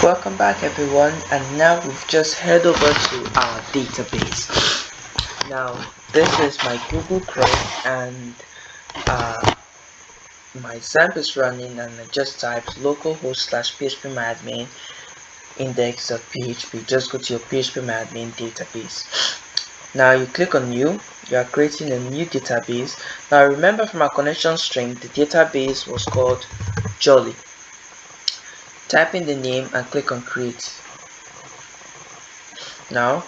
Welcome back everyone, and now we've just head over to our database. Now this is my Google Chrome and my XAMPP is running, and I just typed localhost / PHPMyAdmin index.php. Just go to your PHPMyAdmin database. Now you click on new. You are creating a new database. Now remember, from our connection string, the database was called Jolly. Type in the name and click on create. Now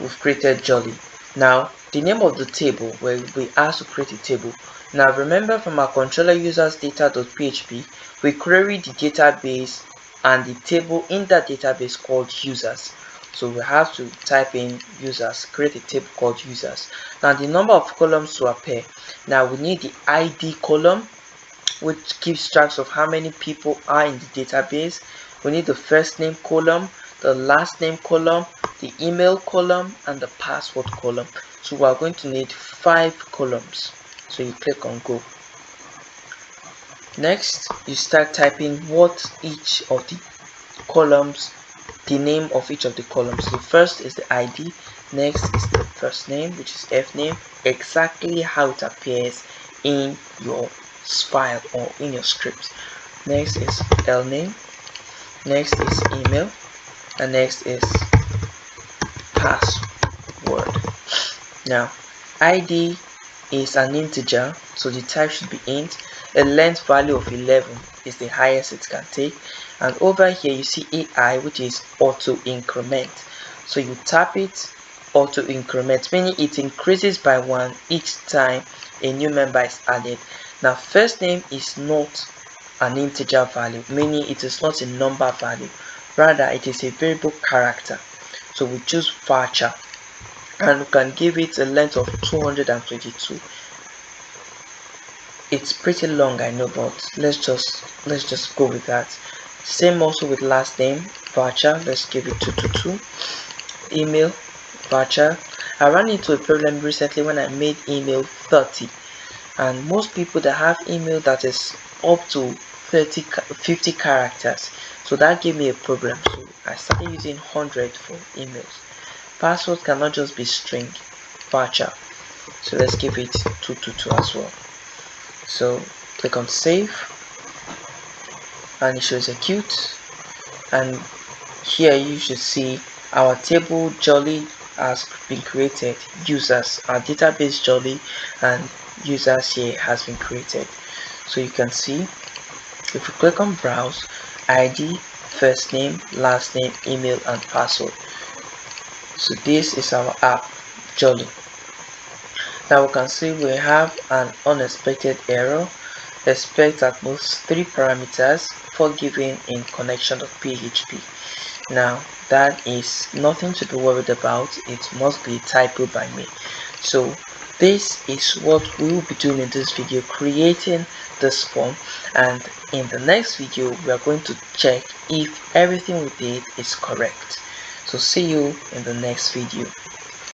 we've created Jolly. Now the name of the table, where we asked to create a table. Now remember, from our controller users data.php, we query the database and the table in that database called users. So we have to type in users, create a table called users. Now the number of columns to appear. Now we need the ID column, which keeps track of how many people are in the database. We need the first name column, the last name column, the email column, and the password column. So we are going to need 5 columns. So you click on go. Next, you start typing what each of the columns, the name of each of the columns. The first is the ID, next is the first name, which is F name, exactly how it appears in your file or in your script. Next is L name, next is email, and next is password. Now ID is an integer, so the type should be int. A length value of 11 is the highest it can take, and over here you see AI, which is auto increment. So you tap it, auto increment, meaning it increases by 1 each time a new member is added. Now first name is not an integer value, meaning it is not a number value, rather it is a variable character. So we choose varchar, and we can give it a length of 222. It's pretty long, I know, but let's just go with that. Same also with last name, varchar, let's give it 222. Email, varchar. I ran into a problem recently when I made email 30, and most people that have email that is up to 50 characters, so that gave me a problem. So I started using 100 for emails. Password cannot just be string, varchar, so let's give it 222 as well. So click on save, and it should execute, and here you should see our table Jolly has been created. Users, our database Jolly and users here has been created. So you can see, if we click on browse, ID, first name, last name, email, and password. So this is our app Jolly. Now we can see we have an unexpected error. Expect at most 3 parameters for giving in connection.php. Now that is nothing to be worried about, it must be a typo by me. So this is what we will be doing in this video, creating this form, and in the next video we are going to check if everything we did is correct. So see you in the next video.